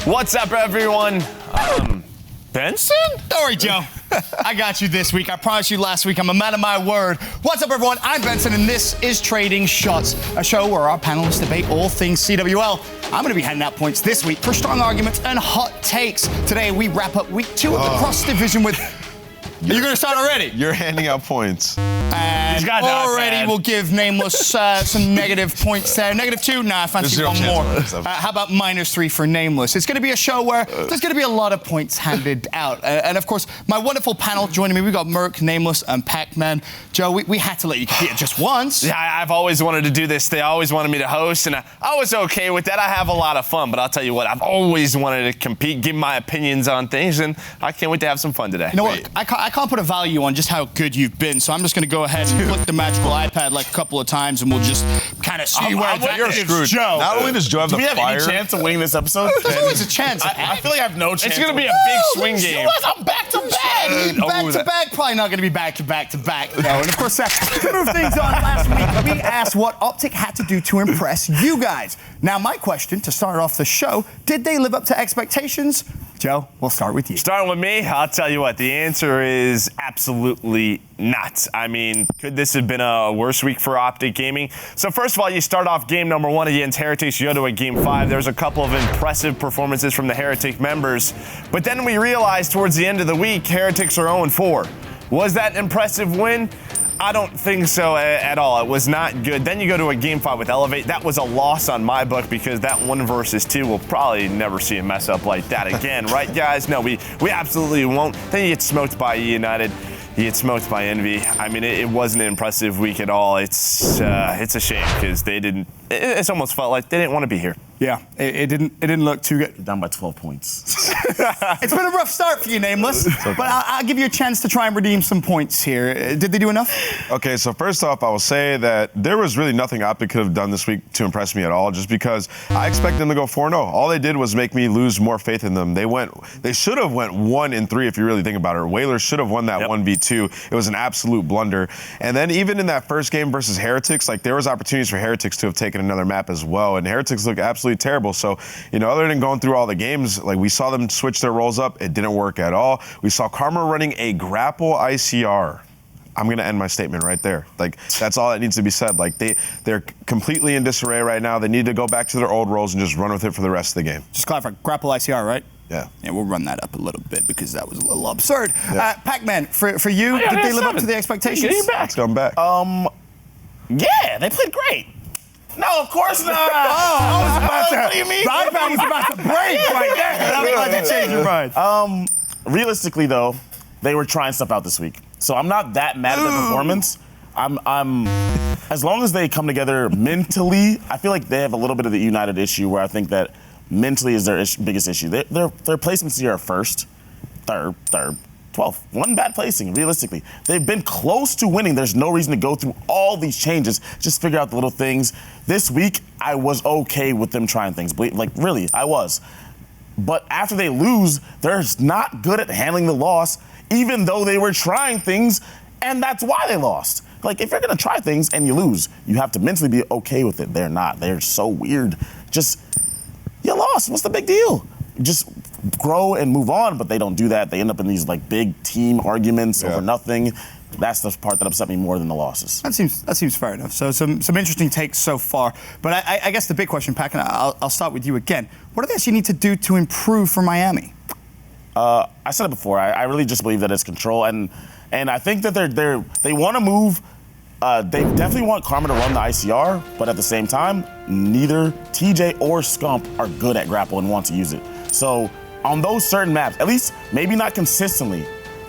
What's up, everyone? Benson? Don't worry, Joe. I got you this week. I promised you last week I'm a man of my word. What's up, everyone? I'm Benson, and this is Trading Shots, a show where our panelists debate all things CWL. I'm going to be handing out points this week for strong arguments and hot takes. Today, we wrap up week 2 of the cross division with... You're going to start already? You're handing out points. And already we'll give Nameless some negative points there. -2? Nah, I fancy one more. How about -3 for Nameless? It's going to be a show where there's going to be a lot of points handed out. And of course, my wonderful panel joining me, we've got Merk, Nameless, and Pacman. Joe, we had to let you compete just once. Yeah, I've always wanted to do this. They always wanted me to host, and I was okay with that. I have a lot of fun, but I'll tell you what, I've always wanted to compete, give my opinions on things, and I can't wait to have some fun today. You know what? I can't put a value on just how good you've been, so I'm just going to go ahead and click the magical iPad like a couple of times, and we'll just kind of see where it's at. You're screwed. Joe. Not only does Joe have the fire... Do we have any chance of winning this episode? There's always a chance. I feel like I have no chance. It's going to be a big swing game. I'm back-to-back. Back-to-back, probably not going to be back-to-back-to-back, though. And of course, to move things on, last week we asked what OPTIC had to do to impress you guys. Now, my question to start off the show, did they live up to expectations? Joe, we'll start with you. Starting with me, I'll tell you what, the answer is absolutely not. I mean, could this have been a worse week for OPTIC Gaming? So first of all, you start off game number 1 against Heretics, you go to a game 5. There's a couple of impressive performances from the Heretic members, but then we realized towards the end of the week, Heretics are 0-4. Was that an impressive win? I don't think so at all. It was not good. Then you go to a game 5 with Elevate. That was a loss on my book because that 1 versus 2 will probably never see a mess up like that again, right, guys? No, we absolutely won't. Then you get smoked by United. You get smoked by Envy. I mean, it wasn't an impressive week at all. It's a shame because they didn't. It's almost felt like they didn't want to be here. Yeah, it didn't look too good. Down by 12 points. It's been a rough start for you, Nameless, but I'll give you a chance to try and redeem some points here. Did they do enough? Okay, so first off, I will say that there was really nothing OPTIC could have done this week to impress me at all, just because I expected them to go 4-0. All they did was make me lose more faith in them. They should have went 1-3 if you really think about it. Whalers should have won that 1v2. It was an absolute blunder. And then even in that first game versus Heretics, like there was opportunities for Heretics to have taken another map as well, and Heretics look absolutely terrible. So, you know, other than going through all the games, like we saw them switch their roles up. It didn't work at all. We saw Karma running a grapple ICR. I'm going to end my statement right there. Like, that's all that needs to be said. Like, they're completely in disarray right now. They need to go back to their old roles and just run with it for the rest of the game. Just clarify, grapple ICR, right? Yeah. Yeah, we'll run that up a little bit because that was a little absurd. Yeah. Pacman, for you, did they live up to the expectations? Let's come back. Yeah, they played great. No, of course not. What do you mean? My iPad was about to break right there. I'm glad you changed your mind. Realistically, though, they were trying stuff out this week. So I'm not that mad at their performance. I'm as long as they come together mentally, I feel like they have a little bit of the United issue where I think that mentally is their biggest issue. Their placements here are first, third, 12th. One bad placing, realistically. They've been close to winning. There's no reason to go through all these changes. Just figure out the little things. This week, I was okay with them trying things. Like, really, I was. But after they lose, they're not good at handling the loss, even though they were trying things, and that's why they lost. Like, if you're going to try things and you lose, you have to mentally be okay with it. They're not. They're so weird. Just, you lost. What's the big deal? Just grow and move on, but they don't do that. They end up in these like big team arguments over nothing. That's the part that upset me more than the losses. That seems fair enough. So some interesting takes so far. But I guess the big question, Pac, and I'll start with you again. What do they actually need to do to improve for Miami? I said it before. I really just believe that it's control, and I think that they want to move. They definitely want Karma to run the ICR, but at the same time, neither TJ or Scump are good at grapple and want to use it. So on those certain maps, at least maybe not consistently,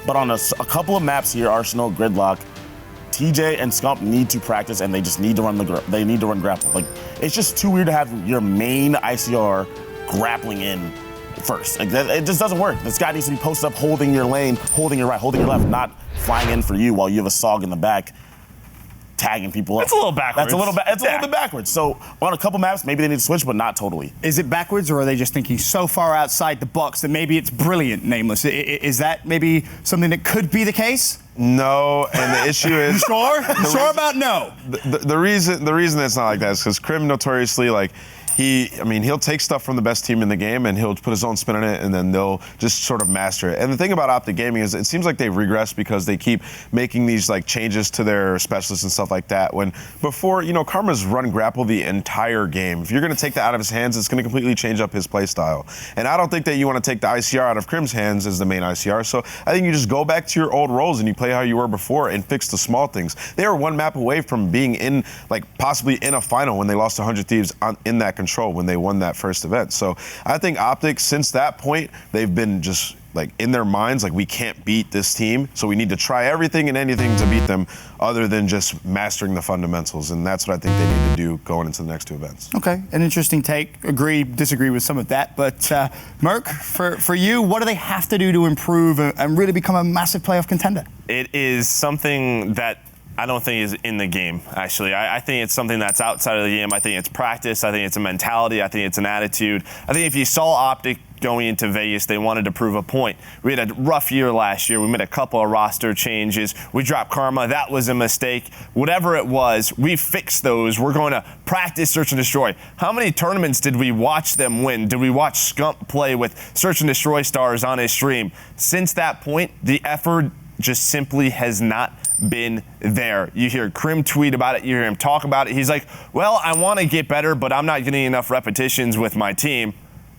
but on a couple of maps here, Arsenal, Gridlock, TJ and Scump need to practice, and they just need to run grapple. Like, it's just too weird to have your main ICR grappling in first. Like, it just doesn't work. This guy needs to be posted up, holding your lane, holding your right, holding your left, not flying in for you while you have a SOG in the back. tagging people up. That's a little backwards. That's a little it's a Yeah. little bit backwards. So on a couple maps, maybe they need to switch, but not totally. Is it backwards, or are they just thinking so far outside the box that maybe it's brilliant, Nameless? Is that maybe something that could be the case? No, and the issue is Sure? Sure about no? the reason it's not like that is because Krim notoriously he'll take stuff from the best team in the game and he'll put his own spin on it and then they'll just sort of master it. And the thing about OPTIC Gaming is it seems like they've regressed because they keep making these like changes to their specialists and stuff like that. When before, Karma's run grapple the entire game. If you're going to take that out of his hands, it's going to completely change up his play style. And I don't think that you want to take the ICR out of Krim's hands as the main ICR. So I think you just go back to your old roles and you play how you were before and fix the small things. They were one map away from being in, possibly in a final when they lost to 100 Thieves in that control when they won that first event. So I think OPTIC, since that point, they've been just in their minds, we can't beat this team, so we need to try everything and anything to beat them other than just mastering the fundamentals. And that's what I think they need to do going into the next two events. Okay, an interesting take. Agree, disagree with some of that. But Merk, for you, what do they have to do to improve and really become a massive playoff contender? It is something that I don't think is in the game, actually. I think it's something that's outside of the game. I think it's practice. I think it's a mentality. I think it's an attitude. I think if you saw OPTIC going into Vegas, they wanted to prove a point. We had a rough year last year. We made a couple of roster changes. We dropped Karma. That was a mistake. Whatever it was, we fixed those. We're going to practice Search and Destroy. How many tournaments did we watch them win? Did we watch Scump play with Search and Destroy stars on his stream? Since that point, the effort just simply has not been there. You hear Krim tweet about it, you hear him talk about it. He's like, well, I want to get better, but I'm not getting enough repetitions with my team.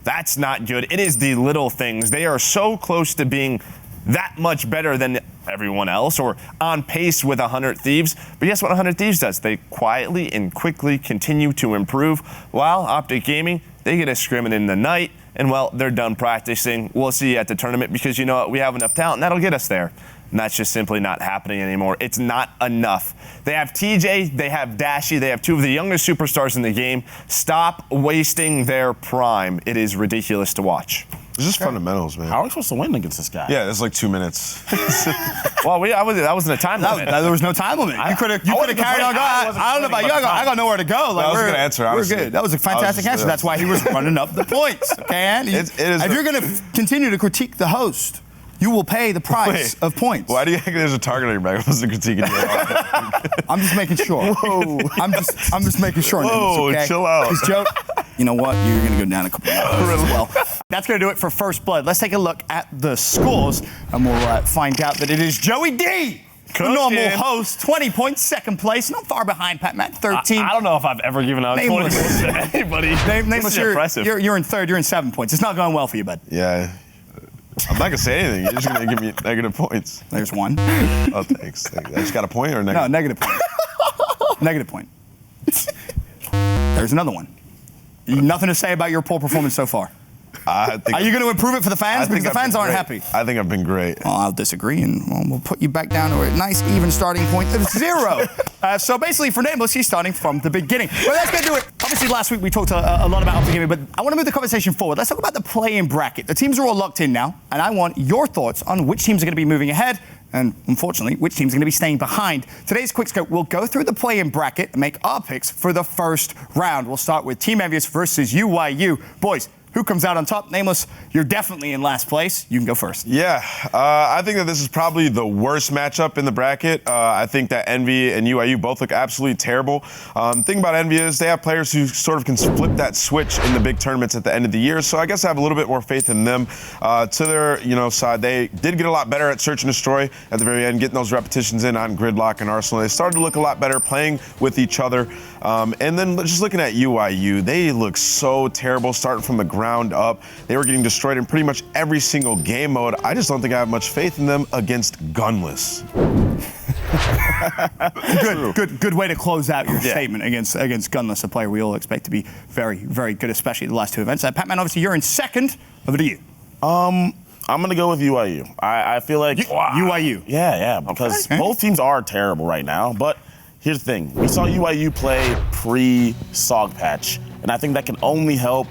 That's not good. It is the little things. They are so close to being that much better than everyone else or on pace with 100 Thieves. But guess what 100 Thieves does? They quietly and quickly continue to improve, while OPTIC Gaming, they get a scrim in the night, and well, they're done practicing. We'll see you at the tournament because you know what? We have enough talent, and that'll get us there. And that's just simply not happening anymore. It's not enough. They have TJ, they have Dashy, they have two of the youngest superstars in the game. Stop wasting their prime. It is ridiculous to watch. It's just fundamentals, man. How are we supposed to win against this guy? Yeah, it's 2 minutes. Well, that wasn't a time limit. There was no time limit. You could have carried on. I don't know about you. I got nowhere to go. I was going to answer, honestly. We're good. That was a fantastic answer. That's why he was running up the points. Okay, and if you're going to continue to critique the host, you will pay the price of points. Why do you think there's a target on your back? I wasn't critiquing you. I'm just making sure. Whoa. I'm just making sure. Whoa, okay? chill out. Because Joe, you know what? You're going to go down a couple of hours as well. That's going to do it for First Blood. Let's take a look at the scores, and we'll find out that it is Joey D, the normal host, 20 points, second place, not far behind Pacman, 13. I don't know if I've ever given out 20 points to anybody. Nameless, This is impressive. You're in third. You're in 7 points. It's not going well for you, bud. Yeah. I'm not going to say anything. You're just going to give me negative points. There's one. Oh, thanks. I just got a point or negative? No, negative point. Negative point. There's another one. Nothing to say about your poor performance so far. Are you going to improve it for the fans? Because the fans aren't happy. I think I've been great. Well, I'll disagree, and we'll put you back down to a nice, even starting point of 0. So basically, for Nameless, he's starting from the beginning. Well, that's going to do it. Obviously, last week we talked a lot about OPTIC Gaming, but I want to move the conversation forward. Let's talk about the play-in bracket. The teams are all locked in now, and I want your thoughts on which teams are going to be moving ahead, and unfortunately, which teams are going to be staying behind. Today's Quick Scope, we'll go through the play-in bracket and make our picks for the first round. We'll start with Team Envious versus UYU. Boys, who comes out on top? Nameless, you're definitely in last place. You can go first. Yeah, I think that this is probably the worst matchup in the bracket. I think that Envy and UIU both look absolutely terrible. The thing about Envy is they have players who sort of can flip that switch in the big tournaments at the end of the year. So I guess I have a little bit more faith in them. To their side, they did get a lot better at Search and Destroy at the very end, getting those repetitions in on Gridlock and Arsenal. They started to look a lot better playing with each other. And then just looking at UIU, they look so terrible starting from the ground up. They were getting destroyed in pretty much every single game mode. I just don't think I have much faith in them against Gunless. Good way to close out your statement against Gunless, a player we all expect to be very, very good, especially the last two events. Pacman, obviously you're in second. Over to you. I'm going to go with UIU. I feel like UIU. Yeah, because both teams are terrible right now. But here's the thing. We saw UIU play pre-Sog Patch, and I think that can only help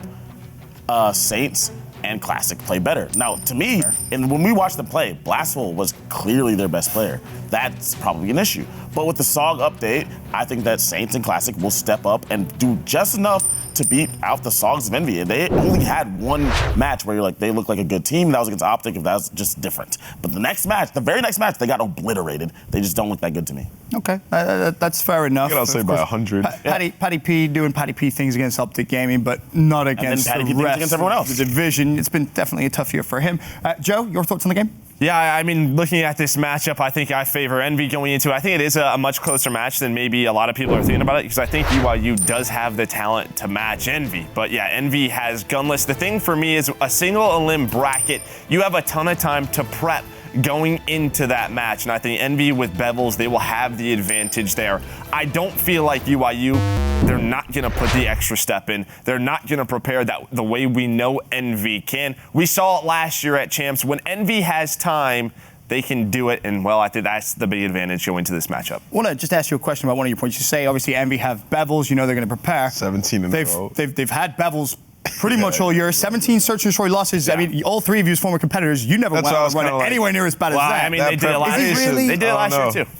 Saints and Classic play better. Now, to me, and when we watched them play, Blasphol was clearly their best player. That's probably an issue. But with the SOG update, I think that Saints and Classic will step up and do just enough to beat out the SOGs of Envy. They only had one match where you're like, they look like a good team. That was against Optic, if that was just different. But the next match, the very next match, they got obliterated. They just don't look that good to me. Okay, that's fair enough. I'll say by 100. Patty P doing Patty P things against Optic Gaming, but not against Patty the P things rest against everyone else. of the division. It's been definitely a tough year for him. Joe, your thoughts on the game? Yeah, I mean, looking at this matchup, I think I favor Envy going into it. I think it is a much closer match than maybe a lot of people are thinking about it, because I think BYU does have the talent to match Envy. But yeah, Envy has Gunless. The thing for me is a single elim bracket, you have a ton of time to prep going into that match. And I think Envy with Bevels, they will have the advantage there. I don't feel like BYU, they're not going to put the extra step in. They're not going to prepare that the way we know Envy can. We saw it last year at Champs. When Envy has time, they can do it. And, well, I think that's the big advantage going into this matchup. I want to just ask you a question about one of your points. You say, obviously, Envy have Bevels. You know they're going to prepare. 17 in a row. They've had Bevels pretty much all year. 17 search and destroy losses. Yeah. I mean, all three of you as former competitors, you never went on to run it anywhere near as bad as that. I mean, they did it last year. Really? They did it last year, too.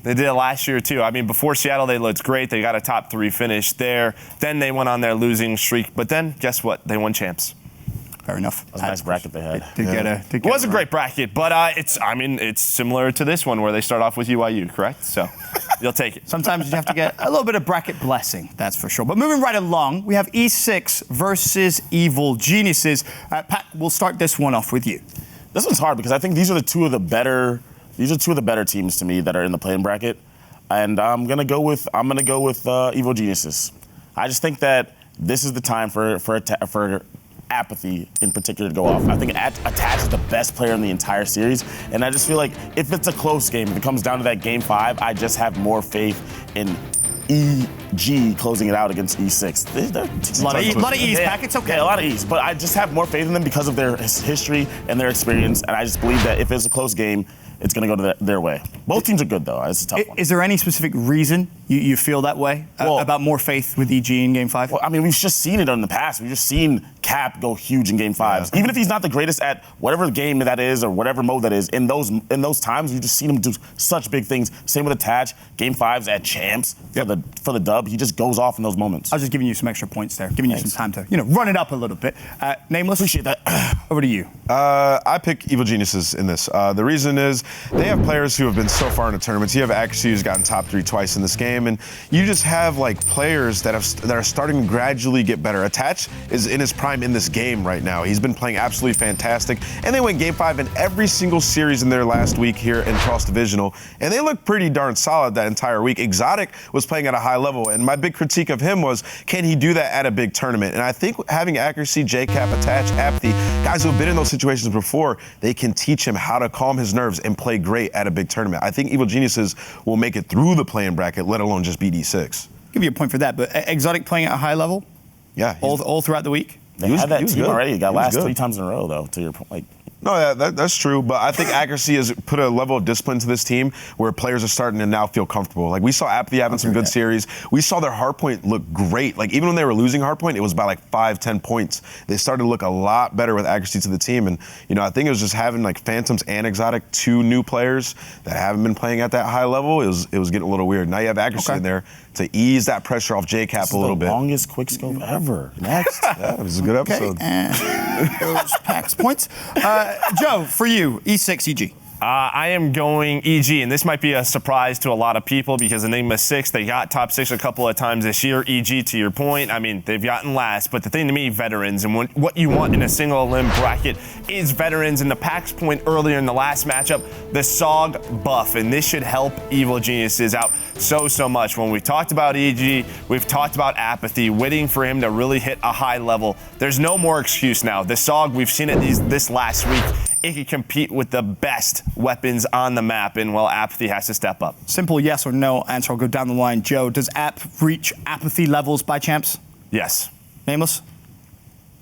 They did it last year, too. I mean, before Seattle, they looked great. They got a top 3 finish there. Then they went on their losing streak. But then, guess what? They won Champs. Fair enough. That was a nice bracket they had. It was a great bracket, but it's similar to this one where they start off with UIU, correct? So you'll take it. Sometimes you have to get a little bit of bracket blessing, that's for sure. But moving right along, we have E6 versus Evil Geniuses. Pat, we'll start this one off with you. This one's hard because I think these are two of the better teams to me that are in the playing bracket, and I'm gonna go with Evil Geniuses. I just think that this is the time for Apathy in particular to go off. I think Attach is the best player in the entire series, and I just feel like if it's a close game, if it comes down to that game 5, I just have more faith in EG closing it out against E6. A lot of E's, Pack. It's okay. Yeah, a lot of E's, but I just have more faith in them because of their history and their experience, and I just believe that if it's a close game, it's going to go to their way. Both teams are good, though. It's a tough one. Is there any specific reason you feel that way about more faith with EG in Game 5? Well, I mean, we've just seen it in the past. We've just seen Cap go huge in Game 5s. Yeah. Even if he's not the greatest at whatever game that is or whatever mode that is, in those times, you've just seen him do such big things. Same with Attach. Game 5s at Champs for the dub. He just goes off in those moments. I was just giving you some extra points there, giving you some time to run it up a little bit. Nameless. Appreciate that. Over to you. I pick Evil Geniuses in this. The reason is they have players who have been so far in the tournaments. You have Accuracy, who's gotten top 3 twice in this game, and you just have like players that are starting to gradually get better. Attach is in his prime in this game right now. He's been playing absolutely fantastic, and they went Game 5 in every single series in their last week here in Cross Divisional, and they look pretty darn solid that entire week. Exotic was playing at a high level, and my big critique of him was, can he do that at a big tournament? And I think having Accuracy, JCap, Attach, Apathy, guys who have been in those situations before, they can teach him how to calm his nerves and play great at a big tournament. I think Evil Geniuses will make it through the play-in bracket, let alone just beat E6. Give you a point for that, but Exotic playing at a high level? Yeah. All throughout the week? They had that team already. He got last 3 times in a row, though, to your point. No, that's true, but I think Accuracy has put a level of discipline to this team where players are starting to now feel comfortable. Like, we saw Apathy having some good series. We saw their hardpoint look great. Like, even when they were losing hardpoint, it was by like 5-10 points. They started to look a lot better with Accuracy to the team, and I think it was just having like Phantoms and Exotic, 2 new players that haven't been playing at that high level. It was getting a little weird. Now you have Accuracy in there to ease that pressure off JCap a little bit. Longest quickscope ever. Next. Yeah, it was a good episode. Those Packs points. Joe, for you, E6 EG. I am going EG, and this might be a surprise to a lot of people because Enigma 6, they got top 6 a couple of times this year. EG, to your point, I mean, they've gotten last, but the thing to me, veterans, and what you want in a single elim bracket is veterans. And the Pax point earlier in the last matchup, the SOG buff, and this should help Evil Geniuses out so much. When we've talked about EG, we've talked about Apathy, waiting for him to really hit a high level. There's no more excuse now. The SOG, we've seen it this last week. It can compete with the best weapons on the map, and, well, Apathy has to step up. Simple yes or no answer. I'll go down the line. Joe, does App reach Apathy levels by Champs? Yes. Nameless?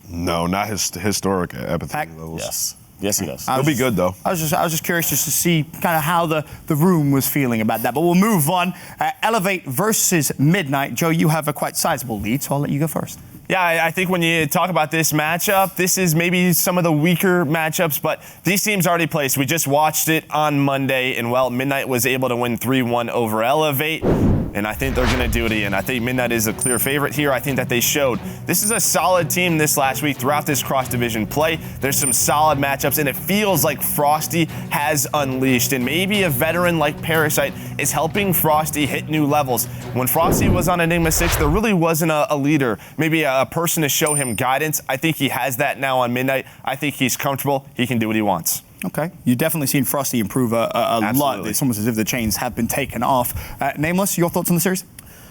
No, not historic Apathy levels. Yes. Yes, he does. It'll be good, though. I was just curious just to see kind of how the room was feeling about that. But we'll move on. Elevate versus Midnight. Joe, you have a quite sizable lead, so I'll let you go first. Yeah, I think when you talk about this matchup, this is maybe some of the weaker matchups, but these teams already placed. We just watched it on Monday, and well, Midnight was able to win 3-1 over Elevate, and I think they're going to do it again. I think Midnight is a clear favorite here. I think that they showed this is a solid team this last week throughout this cross-division play. There's some solid matchups, and it feels like Frosty has unleashed, and maybe a veteran like Parasite is helping Frosty hit new levels. When Frosty was on Enigma 6, there really wasn't a leader, maybe a person to show him guidance. I think he has that now on Midnight. I think he's comfortable. He can do what he wants. Okay. You've definitely seen Frosty improve a lot. It's almost as if the chains have been taken off. Nameless, your thoughts on the series?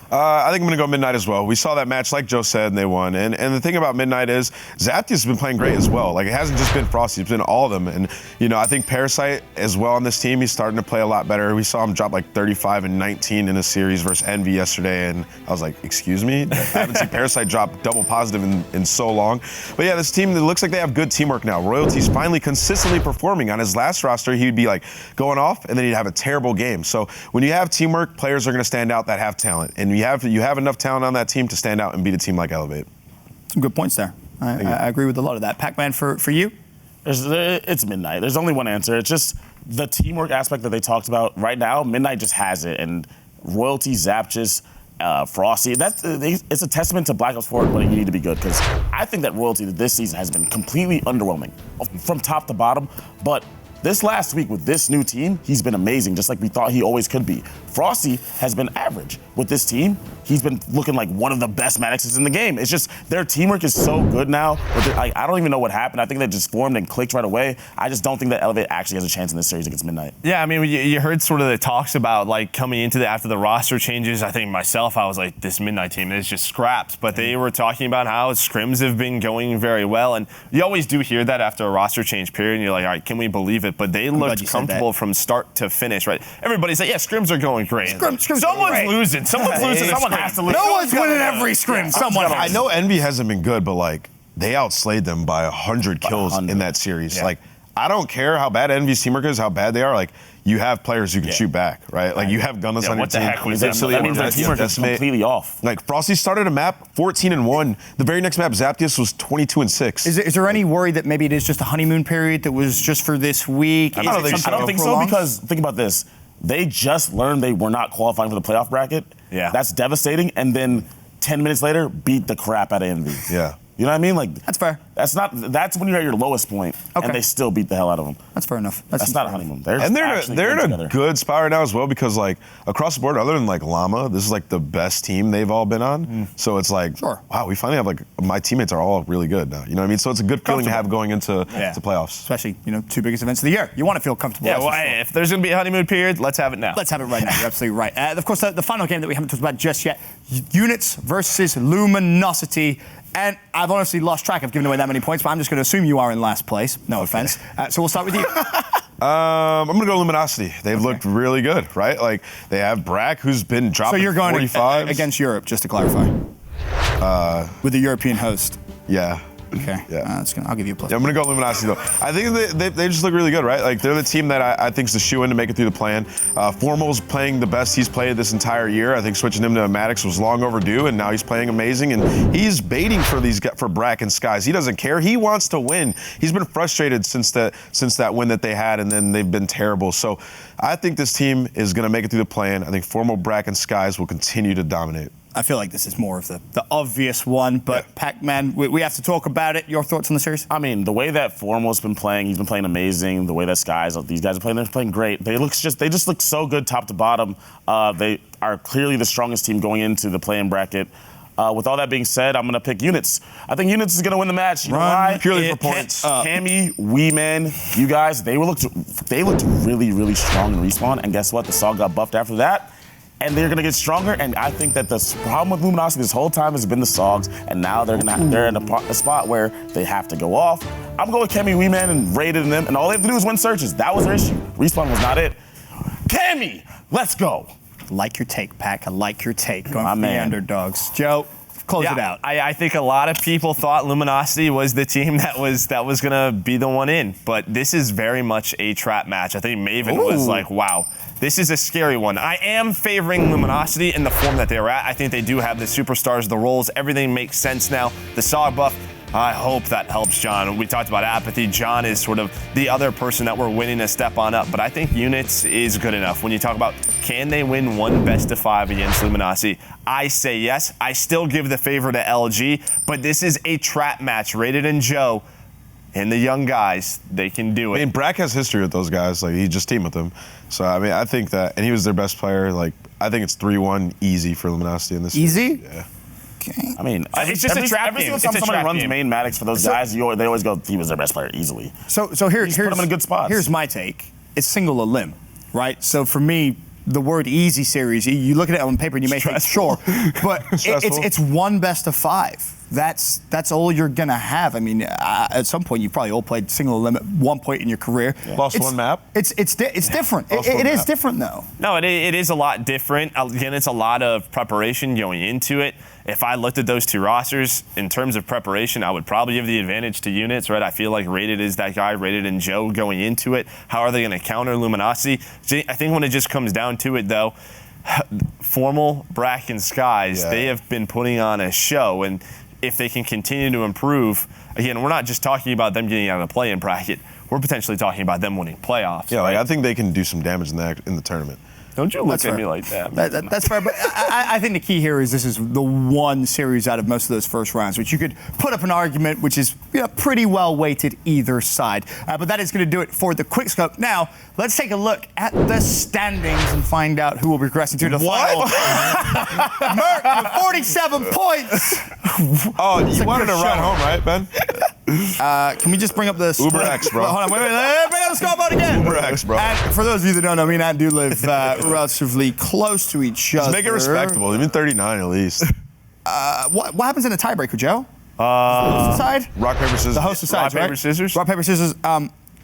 I think I'm going to go Midnight as well. We saw that match, like Joe said, and they won. And the thing about Midnight is Zaptius has been playing great as well. Like, it hasn't just been Frosty, it's been all of them. And, you know, I think Parasite as well on this team, he's starting to play a lot better. We saw him drop like 35 and 19 in a series versus Envy yesterday, and I was like, excuse me? I haven't seen Parasite drop double positive in so long. But yeah, this team, it looks like they have good teamwork now. Royalty's finally consistently performing. On his last roster, he would be like going off, and then he'd have a terrible game. So when you have teamwork, players are going to stand out that have talent. And you have enough talent on that team to stand out and beat a team like Elevate. Some good points there. I agree with a lot of that. Pacman, for you? It's Midnight. There's only one answer. It's just the teamwork aspect that they talked about right now. Midnight just has it, and Royalty, Zaptius, Frosty. It's a testament to Black Ops 4 when you need to be good, because I think that Royalty this season has been completely underwhelming from top to bottom, but this last week with this new team, he's been amazing, just like we thought he always could be. Frosty has been average with this team. He's been looking like one of the best Maddoxes in the game. It's just their teamwork is so good now. I don't even know what happened. I think they just formed and clicked right away. I just don't think that Elevate actually has a chance in this series against Midnight. Yeah, I mean, you heard sort of the talks about like coming into after the roster changes. I think myself, I was like, this Midnight team is just scraps. But they were talking about how scrims have been going very well, and you always do hear that after a roster change period. And you're like, all right, can we believe it? But they looked comfortable from start to finish, right? Everybody's like, yeah, scrims are going great. Someone's losing. Someone's losing. Someone has to lose. No one's winning every scrim. Someone. I know Envy hasn't been good, but like they outslayed them by 100 kills in that series. Yeah. Like, I don't care how bad Envy's teamwork is, how bad they are. Like, you have players who can shoot back, right? Like, you have Gunless on your team. What the heck was that? That means their teamwork is completely off. Like, Frosty started a map 14-1. The very next map, Zaptius was 22-6. Is there any worry that maybe it is just a honeymoon period that was just for this week? I don't think so, because think about this. They just learned they were not qualifying for the playoff bracket. Yeah. That's devastating. And then 10 minutes later, beat the crap out of Envy. Yeah. You know what I mean? Like, that's fair. That's when you're at your lowest point, and they still beat the hell out of them. That's fair enough. That's not a honeymoon. They're in a good spot right now as well, because like across the board, other than like Llama, this is like the best team they've all been on. So it's like, wow, we finally have like my teammates are all really good now. You know what I mean? So it's a good feeling to have going into to playoffs, especially two biggest events of the year. You want to feel comfortable. Yeah. Well, if there's gonna be a honeymoon period, let's have it now. Let's have it right now. You're absolutely right. Of course, the final game that we haven't talked about just yet: Units versus Luminosity. And I've honestly lost track of giving away that many points, but I'm just going to assume you are in last place. No offense. So we'll start with you. I'm going to go Luminosity. They've looked really good, right? Like, they have Brack, who's been dropping 45s. So you're going against Europe, just to clarify. With the European host. Yeah. Okay. Yeah. I'll give you a plus. Yeah, I'm going to go Luminosity, though. I think they just look really good, right? Like, they're the team that I think is the shoe-in to make it through the plan. Formal's playing the best he's played this entire year. I think switching him to Maddox was long overdue, and now he's playing amazing. And he's baiting for Brack and Skies. He doesn't care. He wants to win. He's been frustrated since that win that they had, and then they've been terrible. So I think this team is going to make it through the plan. I think Formal, Brack, and Skies will continue to dominate. I feel like this is more of the obvious one, but Pacman, we have to talk about it. Your thoughts on the series? I mean, the way that Formal's been playing, he's been playing amazing. The way that these guys are playing, they're playing great. They just look so good top to bottom. They are clearly the strongest team going into the play-in bracket. With all that being said, I'm going to pick Units. I think Units is going to win the match. You know why? Purely for points. Cammy, Weeman, you guys, they looked really, really strong in Respawn. And guess what? The Saw got buffed after that. And they're going to get stronger. And I think that the problem with Luminosity this whole time has been the Sogs. And now they're in a spot where they have to go off. I'm going with Cammy, Weeman, and Raided in them. And all they have to do is win searches. That was their issue. Respawn was not it. Cammy, let's go. Like your take, Pac. I like your take. Going for the underdogs. Joe? close it out. I think a lot of people thought Luminosity was the team that was going to be the one in, but this is very much a trap match. I think Maven was like, wow, this is a scary one. I am favoring Luminosity in the form that they're at. I think they do have the superstars, the roles, everything makes sense now. The SOG buff, I hope that helps John. We talked about apathy. John is sort of the other person that we're winning a step on up, but I think Units is good enough. When you talk about can they win one best of 5 against Luminosity, I say yes. I still give the favor to LG, but this is a trap match. Rated and Joe and the young guys, they can do it. I mean, Brack has history with those guys. Like, he just teamed with them. So, I mean, I think that, and he was their best player. Like, I think it's 3-1 easy for Luminosity in this Easy? Yeah. Okay. I mean, It's just a trap every game. single time It's a somebody trap runs game. main Maddox for those guys, they always go, he was their best player easily. So here's put them in good spots. Here's my take. It's single elim, right? So for me, the word easy series, you look at it on paper and you may think, sure, but it's one best of 5. That's all you're gonna have. I mean, at some point you probably all played single elim at one point in your career. Yeah. Lost one map. It's different. Lost It one is map. different though. No, it is a lot different. Again, it's a lot of preparation going into it. If I looked at those two rosters in terms of preparation, I would probably give the advantage to Units, right? I feel like Rated is that guy, Rated and Joe going into it. How are they going to counter Luminosity? I think when it just comes down to it, though, Formal, Brack, and Skies, they have been putting on a show, and if they can continue to improve, again, we're not just talking about them getting out of the play-in bracket. We're potentially talking about them winning playoffs. Yeah, right? like, I think they can do some damage in the tournament. Don't you look That's at fair. me like that. That's fair, but I think the key here is this is the one series out of most of those first rounds, which you could put up an argument, which is pretty well weighted either side. But that is going to do it for the quick scope. Now, let's take a look at the standings and find out who will be progressing to the final. Merk with 47 points. Oh, you wanted to good ride show. home, right, Ben? Can we just bring up the Uber X, bro. Hold on, wait, bring up the scoreboard again. Uber X, bro. And for those of you that don't know, me and Ant do live relatively close to each other. Just make it respectable. Even 39 at least. What happens in a tiebreaker, Joe? The host side? Rock, paper, scissors. The host decides, Rock, right? paper, scissors? Rock, paper, scissors.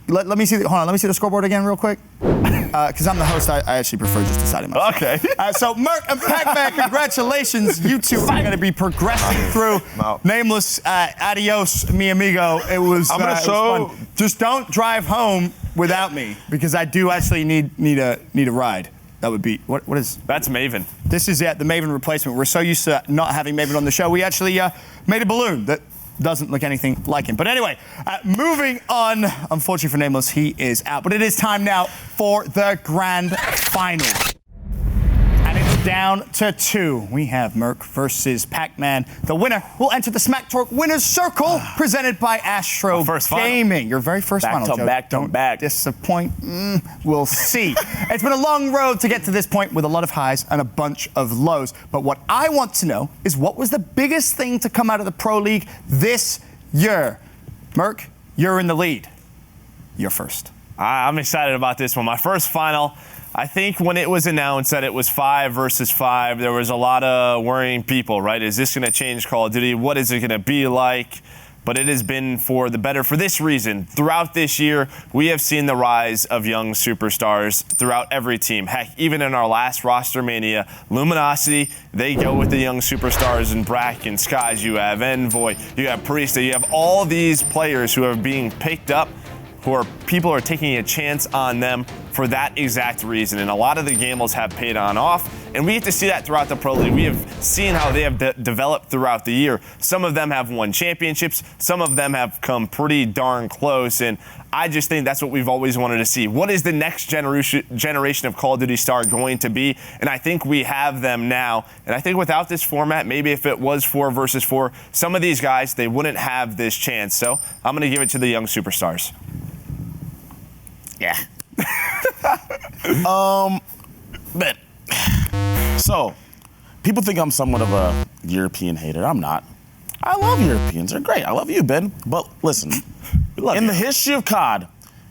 Let me see. Hold on. Let me see the scoreboard again, real quick. Because I'm the host, I actually prefer just deciding myself. Okay. So Merk and Pacman, congratulations. You two are going to be progressing through. out. Nameless, adios, mi amigo. It was. I'm gonna it was show- fun. Just don't drive home without me, because I do actually need a ride. That would be what is? That's Maven. This is the Maven replacement. We're so used to not having Maven on the show, we actually made a balloon that doesn't look anything like him. But anyway, moving on. Unfortunately for Nameless, he is out. But it is time now for the grand final. And it's down to 2. We have Merk versus Pacman. The winner will enter the Smack Talk Winners Circle, presented by ASTRO first final. Gaming. Your very first Back final, to Joe. back to Don't back. disappoint. We'll see. It's been a long road to get to this point with a lot of highs and a bunch of lows. But what I want to know is what was the biggest thing to come out of the Pro League this year? Merk, you're in the lead. You're first. I'm excited about this one. My first final, I think when it was announced that it was 5 versus 5, there was a lot of worrying people, right? Is this going to change Call of Duty? What is it going to be like? But it has been for the better for this reason. Throughout this year, we have seen the rise of young superstars throughout every team. Heck, even in our last roster mania, Luminosity, they go with the young superstars in Brack and Skies. You have Envoy, you have Priesta, you have all these players who are being picked up, people are taking a chance on them for that exact reason. And a lot of the gambles have paid off. And we get to see that throughout the Pro League. We have seen how they have developed throughout the year. Some of them have won championships. Some of them have come pretty darn close. And I just think that's what we've always wanted to see. What is the next generation of Call of Duty star going to be? And I think we have them now. And I think without this format, maybe if it was 4 versus 4, some of these guys, they wouldn't have this chance. So I'm going to give it to the young superstars. Yeah. But so people think I'm somewhat of a European hater. I'm not. I love Europeans. They're great. I love you, Ben. But listen, in the history of COD,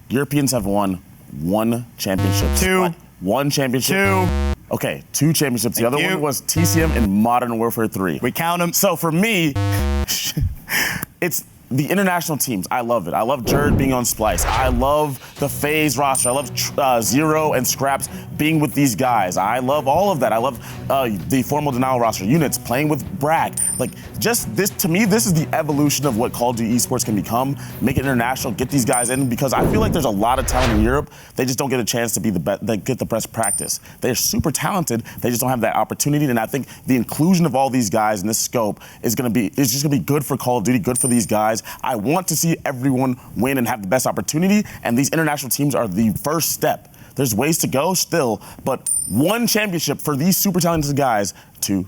Europeans have won 1 championship. 2. What? 1 championship. 2. Okay, 2 championships. The other you. one was TCM in Modern Warfare 3. We count them. So for me, it's the international teams, I love it. I love Jared being on Splice. I love the FaZe roster. I love Zero and Scraps being with these guys. I love all of that. I love the formal denial roster units playing with Bragg. Like, just this, to me, this is the evolution of what Call of Duty esports can become. Make it international, get these guys in, because I feel like there's a lot of talent in Europe. They just don't get a chance to be the best, they get the best practice. They're super talented. They just don't have that opportunity. And I think the inclusion of all these guys in this scope is just gonna be good for Call of Duty, good for these guys. I want to see everyone win and have the best opportunity, and these international teams are the first step. There's ways to go still, but one championship for these super talented guys, two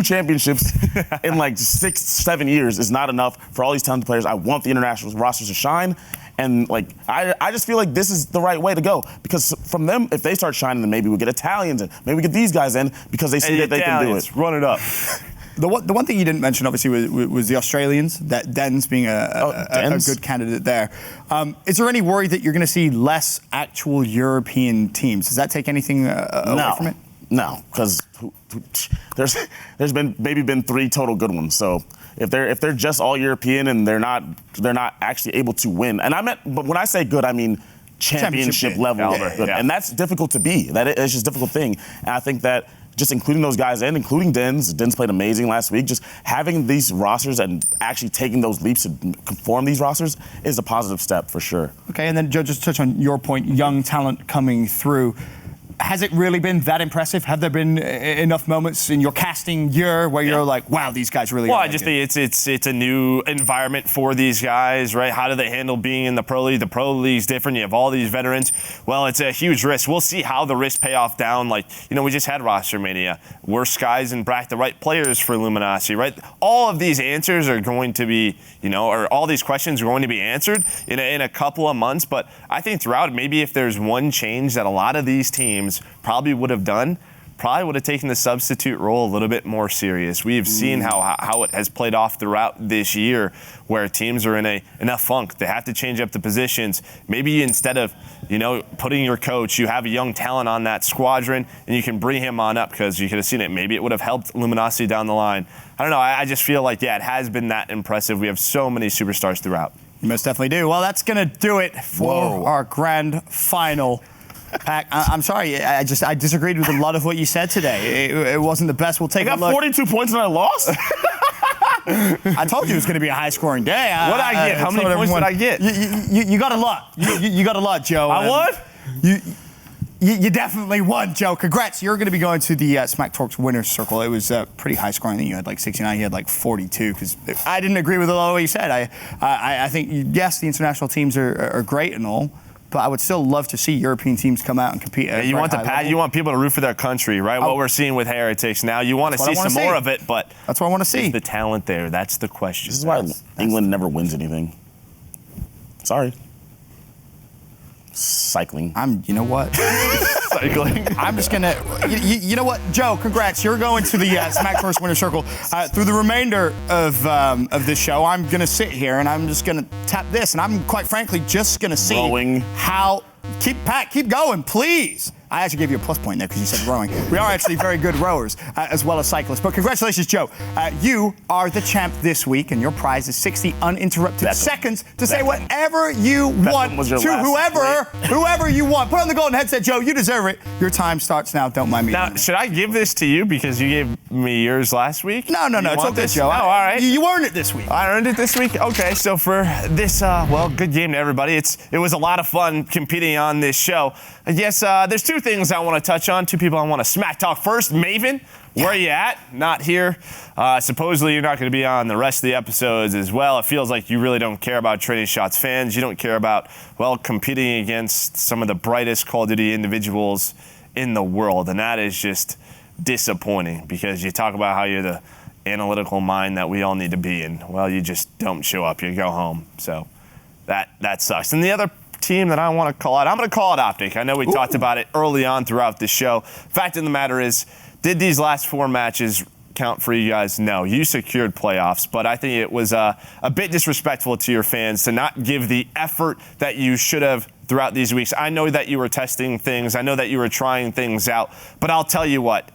championships in like 6-7 years is not enough for all these talented players. I want the international rosters to shine. And like, I just feel like this is the right way to go, because from them, if they start shining, then maybe we get Italians in, maybe we get these guys in because they see that they can do it. Run it up. The one thing you didn't mention, obviously, was the Australians, that Dens being a good candidate there. Is there any worry that you're going to see less actual European teams? Does that take anything away from it? No, because there's been 3 total good ones. So if they're just all European and they're not actually able to win, but when I say good, I mean championship level, good. And that's difficult to be. It's just a difficult thing. And I think that just including those guys in, including Dens played amazing last week, just having these rosters and actually taking those leaps to conform these rosters is a positive step for sure. Okay, and then Joe, just touch on your point, young talent coming through. Has it really been that impressive? Have there been enough moments in your casting year where you're like, wow, these guys really Well, are I just think it's a new environment for these guys, right? How do they handle being in the Pro League? The Pro League's different. You have all these veterans. Well, it's a huge risk. We'll see how the risks pay off down. Like, we just had Roster Mania. Worst guys and Brack, the right players for Luminosity, right? All of these answers are going to be, or all these questions are going to be answered in a couple of months. But I think throughout, maybe if there's one change that a lot of these teams probably would have taken the substitute role a little bit more serious. We've seen how it has played off throughout this year, where teams are in a funk. They have to change up the positions. Maybe instead of putting your coach, you have a young talent on that squadron and you can bring him on up, because you could have seen it. Maybe it would have helped Luminosity down the line. I don't know. I just feel like, it has been that impressive. We have so many superstars throughout. You most definitely do. Well, that's going to do it for our grand final. Pac, I'm sorry. I disagreed with a lot of what you said today. It wasn't the best. We'll take a look. I got 42 points and I lost? I told you it was going to be a high-scoring day. What did I get? How many points did I get? You got a lot. You got a lot, Joe. I won? You definitely won, Joe. Congrats. You're going to be going to the Smack Talks winner's circle. It was pretty high-scoring. I think you had like 69. You had like 42, because I didn't agree with a lot of what you said. I think, yes, the international teams are great and all, but I would still love to see European teams come out and compete. You want people to root for their country, right? What we're seeing with Heretics now. You want to see some more of it, but that's what I want to see. Is the talent there? That's the question. This is why England never wins anything. Sorry. Cycling. You know what? Cycling. I'm just gonna. You know what, Joe? Congrats. You're going to the Smack First Winner Circle. Through the remainder of this show, I'm gonna sit here and I'm just gonna tap this, and I'm quite frankly just gonna see how. Keep going, please. I actually gave you a plus point there because you said rowing. We are actually very good rowers as well as cyclists. But congratulations, Joe. You are the champ this week, and your prize is 60 uninterrupted seconds to say whatever you want to whoever you want. Put on the golden headset, Joe. You deserve it. Your time starts now. Don't mind me. Now, should I give this to you because you gave me yours last week? No. It's okay, Joe. Oh, all right. You earned it this week. I earned it this week? Okay, so for this, good game to everybody. It was a lot of fun competing on this show. Yes, there's two things I want to touch on. Two people I want to smack talk. First, Maven, where are you at? Not here. Supposedly you're not going to be on the rest of the episodes as well. It feels like you really don't care about Trading Shots fans. You don't care about, competing against some of the brightest Call of Duty individuals in the world. And that is just disappointing, because you talk about how you're the analytical mind that we all need to be, and, you just don't show up. You go home. So that sucks. And the other team that I want to call out, I'm going to call it OPTIC. I know we talked about it early on throughout the show. Fact of the matter is, did these last 4 matches count for you guys? No, you secured playoffs, but I think it was a bit disrespectful to your fans to not give the effort that you should have throughout these weeks. I know that you were testing things. I know that you were trying things out, but I'll tell you what,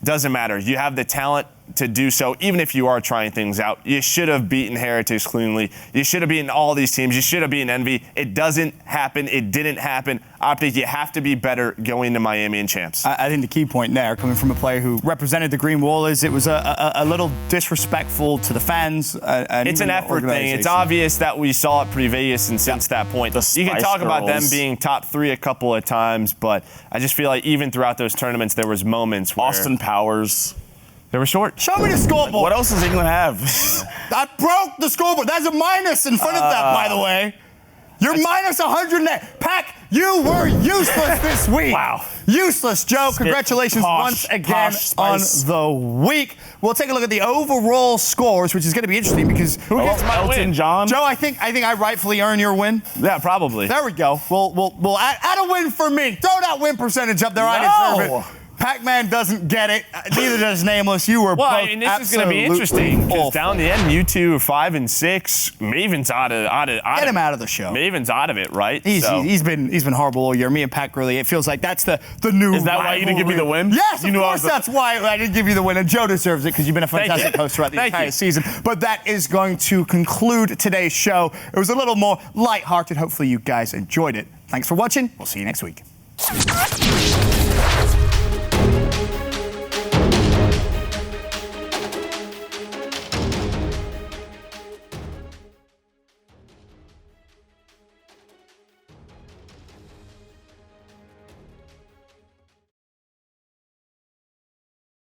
doesn't matter. You have the talent to do so, even if you are trying things out. You should have beaten Heritage cleanly. You should have beaten all these teams. You should have beaten Envy. It doesn't happen. It didn't happen. OPTIC, you have to be better going to Miami and Champs. I think the key point there, coming from a player who represented the Green Wall, is it was a little disrespectful to the fans. It's an effort thing. It's obvious that we saw it pre-Vegas, and since that point, you can talk about them being top 3 a couple of times, but I just feel like even throughout those tournaments, there was moments where Austin Powers. they were short. Show me the scoreboard. What else does England have? I broke the scoreboard. There's a minus in front of that, by the way. You're minus 108. Pac, you were useless this week. Wow. Useless, Joe. Congratulations once again on the week. We'll take a look at the overall scores, which is going to be interesting because Who gets my Elton win? John. Joe, I think I rightfully earn your win. Yeah, probably. There we go. We'll add a win for me. Throw that win percentage up there. I deserve it. Pacman doesn't get it. Neither does Nameless. You were Well, both I mean, this is going to be absolutely interesting because awful. down the end, you two are 5 and 6. Maven's out of Get him out of the show. Maven's out of it, right? He's been horrible all year. Me and Pac really, it feels like that's the new. Is that why you didn't give me the win? Yes, You of knew I course was that's why I didn't give you the win. And Joe deserves it because you've been a fantastic you. host throughout the Thank entire you. season. But that is going to conclude today's show. It was a little more lighthearted. Hopefully you guys enjoyed it. Thanks for watching. We'll see you next week.